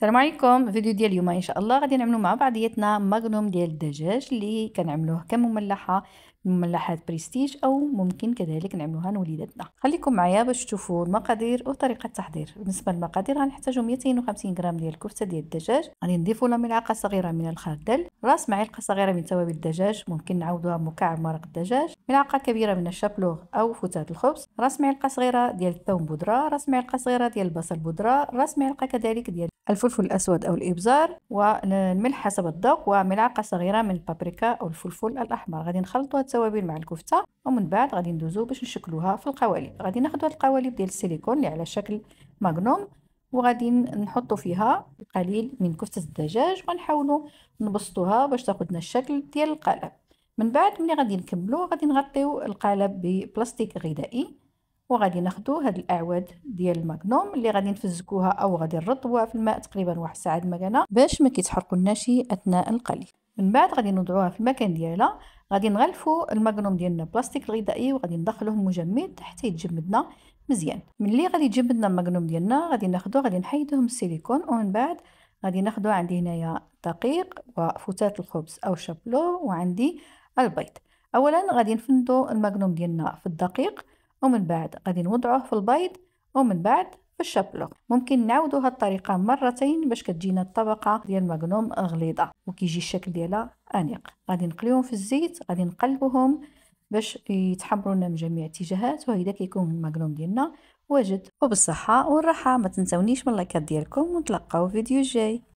السلام عليكم. فيديو ديال اليوم ان شاء الله غادي نعملوا مع بعضياتنا ماغنوم ديال الدجاج اللي كنعملوه كمملحه من مملحات بريستيج او ممكن كذلك نعملوها لوليداتنا. خليكم معايا باش تشوفوا المقادير وطريقه التحضير. بالنسبه للمقادير غنحتاجوا 250 غرام ديال الكفته ديال الدجاج، غادي نضيفوا لها ملعقه صغيره من الخردل، راس معلقه صغيره من توابل الدجاج ممكن نعوضوها بمكعب مرق الدجاج، ملعقه كبيره من الشابلوغ او فتات الخبز، راس معلقه صغيره ديال الثوم بودره، راس معلقه صغيره ديال البصل بودره، راس معلقه كذلك ديال الفلفل الأسود أو الإبزار، والملح حسب الذوق، وملعقة صغيرة من البابريكا أو الفلفل الأحمر. غادي نخلطوا التوابل مع الكفتة ومن بعد غادي ندوزو باش نشكلوها في القوالب. غادي ناخدو القوالب ديال السيليكون اللي على شكل ماغنوم وغادي نحطوا فيها القليل من كفتة الدجاج ونحاولوا نبسطوها باش تاخدنا الشكل ديال القالب. من بعد ملي غادي نكملو غادي نغطيو القالب ببلاستيك غذائي وغادي ناخدو هاد الاعواد ديال الماغنوم اللي غادي نفزكوها او غادي نرطبوها في الماء تقريبا واحد الساعه المكانه باش ما كيتحرقولناش اثناء القلي. من بعد غادي نوضعوها في المكان ديالها. غادي نغلفوا الماغنوم ديالنا بلاستيك الغذائي وغادي ندخلوه مجمد حتى يتجمدنا مزيان. ملي غادي يتجمدنا الماغنوم ديالنا غادي ناخدوه غادي نحيدوه من السيليكون ومن بعد غادي ناخدو عندي هنايا دقيق وفتات الخبز او شابلو وعندي البيض. اولا غادي نفندو الماغنوم ديالنا في الدقيق ومن بعد غادي نوضعوه في البيض ومن بعد في الشابلو. ممكن نعاودوا هاد الطريقه مرتين باش كتجينا الطبقه ديال الماغنوم غليظه وكيجي الشكل ديالها انيق. غادي نقليوهم في الزيت، غادي نقلبوهم باش يتحمروا لنا من جميع الاتجاهات، وهكذا كيكون الماغنوم ديالنا واجد. وبالصحه والراحه، ما تنسونيش من اللايكات ديالكم ونتلاقاو في فيديو جاي.